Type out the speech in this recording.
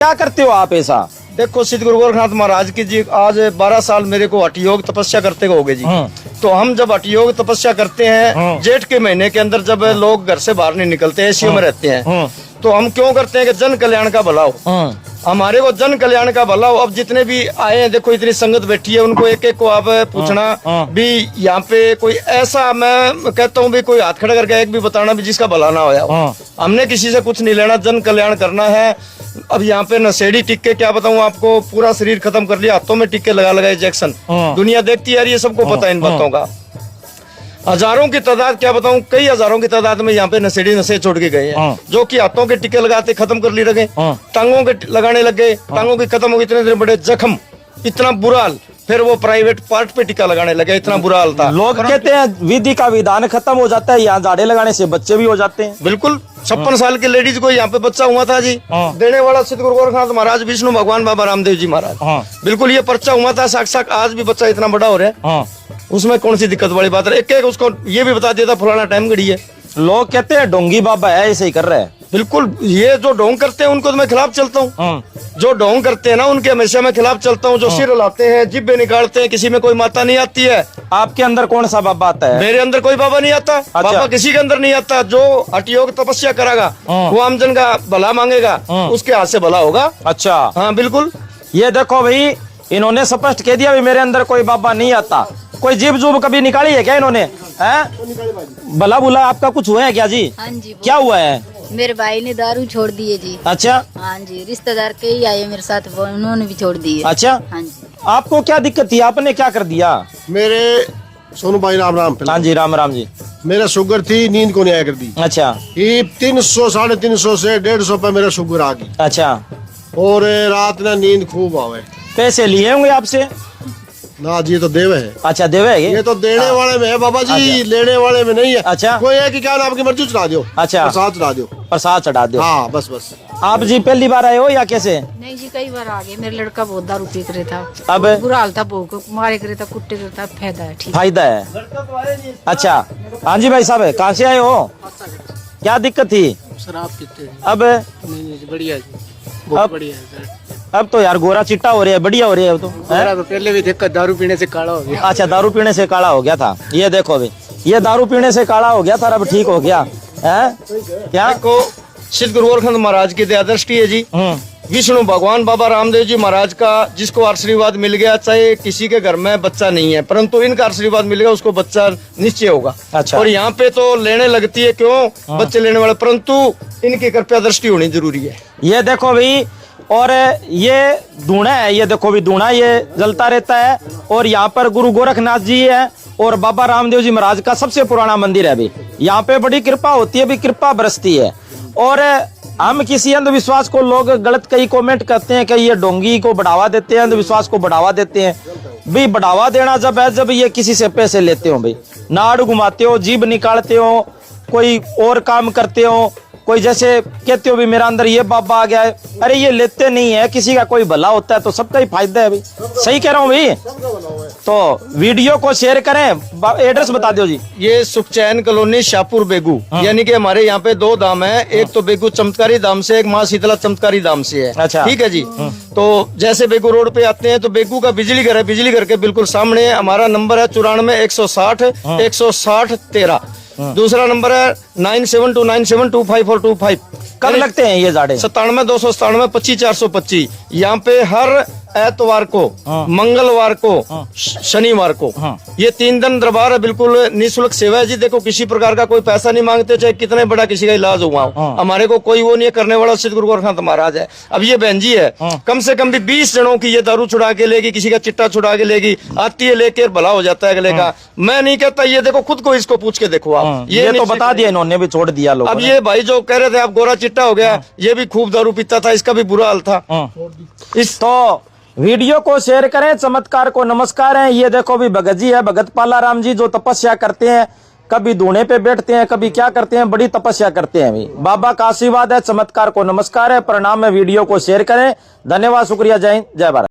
क्या करते हो आप ऐसा? देखो सिद्ध गुरु गोरखनाथ महाराज की जी आज 12 साल मेरे को हठ योग तपस्या करते हो गए जी। तो हम जब हठ योग तपस्या करते हैं जेठ के महीने के अंदर, जब लोग घर से बाहर नहीं निकलते, एसीओ में रहते हैं, तो हम क्यों करते हैं कि जन कल्याण का भला हो, हमारे को जन कल्याण का भला हो। अब जितने भी आए हैं, देखो इतनी संगत बैठी है, उनको एक एक को आप पूछना भी यहाँ पे कोई ऐसा, मैं कहता हूँ भी कोई हाथ खड़ा करके एक भी बताना भी जिसका भला ना होया। हमने किसी से कुछ नहीं लेना, जन कल्याण करना है। अब यहाँ पे नशेड़ी टिक्के, क्या बताऊँ आपको, पूरा शरीर खत्म कर लिया, हाथों में टिक्के लगा लगा इंजेक्शन, दुनिया देखती है, ये सबको पता है इन बातों का। हजारों की तादाद, क्या बताऊं, कई हजारों की तादाद में यहाँ पे नशेड़ी नशे छोड़ के गए हैं, जो कि हाथों के टिक्के लगाते खत्म कर ली रखे, टांगों के लगाने लग गए, टांगों की खत्म हो गई, इतने बड़े जख्म, इतना बुरा हाल, फिर वो प्राइवेट पार्ट पे टिक्का लगाने लगे, इतना बुरा हाल था। लोग कहते हैं विधि का विधान खत्म हो जाता है, यहाँ झाड़े लगाने से बच्चे भी हो जाते हैं। बिल्कुल 56 साल की लेडीज को यहाँ पे बच्चा हुआ था जी, देने वाला सिद्ध गुरु गोरखनाथ महाराज, विष्णु भगवान, बाबा रामदेव जी महाराज, बिल्कुल ये पर्चा हुआ था साक्षात। आज भी बच्चा इतना बड़ा हो रहा है, उसमें कौन सी दिक्कत वाली बात है? एक एक उसको ये भी बता दिया था फलाना टाइम घड़ी है। लोग कहते हैं डोंगी बाबा है, ऐसे ही कर रहे हैं। बिल्कुल, ये जो ढोंग करते हैं उनको तो मैं खिलाफ चलता हूँ, जो ढोंग करते हैं ना उनके हमेशा मैं खिलाफ चलता हूँ। जो सिर हिलाते हैं, जिब्बे निकालते हैं, किसी में कोई माता नहीं आती है। आपके अंदर कौन सा बाबा आता है? मेरे अंदर कोई बाबा नहीं आता। बाबा किसी के अंदर नहीं आता। जो हठ योग तपस्या करागा वो आमजन का भला मांगेगा, उसके हाथ से भला होगा। अच्छा, हाँ बिल्कुल। ये देखो भाई, इन्होंने स्पष्ट कह दिया भी मेरे अंदर कोई बाबा नहीं आता। कोई जीभ जूब कभी निकाली है क्या इन्होंने? हैं? भला बुला आपका कुछ हुआ है क्या जी? हाँ जी। क्या हुआ है? मेरे भाई ने दारू छोड़ दी है जी। अच्छा। हाँ जी, रिश्तेदार के ही आए मेरे साथ, उन्होंने भी छोड़ दी है। अच्छा। हाँ जी। आपको क्या दिक्कत थी? आपने क्या कर दिया? मेरे सोनू भाई राम राम। हाँ जी, राम राम जी। मेरा शुगर थी, नींद को नहीं आया कर दी। अच्छा। ये 300 350 से 150 पे मेरा शुगर आ गई। अच्छा। और रात ना नींद खूब आवे। पैसे लिए होंगे आपसे? ना जी, ये तो देवे है। अच्छा, देवे है ये तो देने वाले में है बाबा जी। अच्छा। लेने वाले में नहीं है। अच्छा। कोई है कि क्या आपकी मर्जी चढ़ा दो। अच्छा। प्रसाद चढ़ा दो। प्रसाद चढ़ा दो। हाँ बस बस। आप जी पहली बार आए हो या कैसे? नहीं जी, कई बार आ गए। मेरा लड़का बहुत दारू पी करे था, अब बुरा हाल था, बहू को मारे करे था, कुट्टे करे था। फायदा है, ठीक फायदा है। अच्छा, हाँ जी भाई साहब, कहाँ से आए हो? क्या दिक्कत थी? शराब पीते हैं। अब नहीं बढ़िया जी, बहुत बढ़िया है सर। अब तो यार गोरा चिट्टा हो रहा है, बढ़िया हो रहा है अब तो। गोरा तो पहले भी देखा, दारू पीने से काला हो गया। अच्छा, दारू पीने से काला हो गया था। ये देखो भाई, ये दारू पीने से काला हो गया था, अब ठीक हो गया है। क्या देखो सिद्ध गुरु गोरखनाथ महाराज की दया दृष्टि है जी। विष्णु भगवान बाबा रामदेव जी महाराज का जिसको आशीर्वाद मिल गया, चाहे किसी के घर में बच्चा नहीं है, परंतु इनका आशीर्वाद मिल गया, उसको बच्चा निश्चय होगा। अच्छा। और यहाँ पे तो लेने लगती है, क्यों बच्चे लेने वाले, परंतु इनकी कृपया दृष्टि होनी जरूरी है। ये देखो भाई, और ये धूणा है, ये देखो भी धूणा ये जलता रहता है। और यहाँ पर गुरु गोरखनाथ जी है और बाबा रामदेव जी महाराज का सबसे पुराना मंदिर है। अभी यहाँ पे बड़ी कृपा होती है, भी कृपा बरसती है। और हम किसी अंधविश्वास को, लोग गलत कई कमेंट करते हैं कि ये डोंगी को बढ़ावा देते हैं, अंधविश्वास को बढ़ावा देते हैं। भाई बढ़ावा देना जब है जब ये किसी से पैसे लेते हो, भाई नाड़ घुमाते हो, जीभ निकालते हो, कोई और काम करते हो, कोई जैसे कहते हो भी मेरा अंदर ये बाबा आ गया है। अरे ये लेते नहीं है, किसी का कोई भला होता है तो सबका ही फायदा है भाई। सही कह रहा हूँ भाई? तो वीडियो को शेयर करें। एड्रेस बता दो जी। ये सुखचैन कॉलोनी, शाहपुर, बेगू। यानी कि हमारे यहाँ पे 2 धाम है, एक तो बेगू चमत्कारी धाम से, एक माँ शीतला चमत्कारी धाम से है। अच्छा। ठीक है जी। तो जैसे बेगू रोड पे आते हैं तो बेगू का बिजली घर है, बिजली घर के बिल्कुल सामने हमारा नंबर है 94 160 160 13। दूसरा नंबर है 9729725425। कब लगते हैं ये झाड़े? 97 297 25 425। यहाँ पे हर एतवार को, मंगलवार को, शनिवार को, ये 3 दिन दरबार है। बिल्कुल निःशुल्क सेवा है जी। देखो किसी प्रकार का कोई पैसा नहीं मांगते, चाहे कितने बड़ा किसी का इलाज हुआ हो, हमारे को कोई वो नहीं है। करने वाला सिद्ध गुरु गोरखनाथ महाराज है। अब ये बहन जी है, कम से कम भी 20 जनों की ये दारू छुड़ा के लेगी, किसी का चिट्टा छुड़ा के लेगी, आती है लेके भला हो जाता है अगले का। मैं नहीं कहता, ये देखो खुद को इसको पूछ के देखो आप। ये तो बता दिया इन्होंने भी, छोड़ दिया लोगों अब ने। ये भाई जो कह रहे थे आप गोरा चिट्टा हो गया, ये भी खूब दारू पीता था, इसका भी बुरा हाल था। इस तो वीडियो को शेयर करें। चमत्कार को नमस्कार है। ये देखो भी भगत जी है, भगत पाला राम जी, जो तपस्या करते हैं, कभी धूणे पे बैठते हैं, कभी क्या करते हैं, बड़ी तपस्या करते हैं। भी बाबा का आशीर्वाद है, चमत्कार को नमस्कार है, प्रणाम है। वीडियो को शेयर करें। धन्यवाद, शुक्रिया, जय हिंद, जय भारत।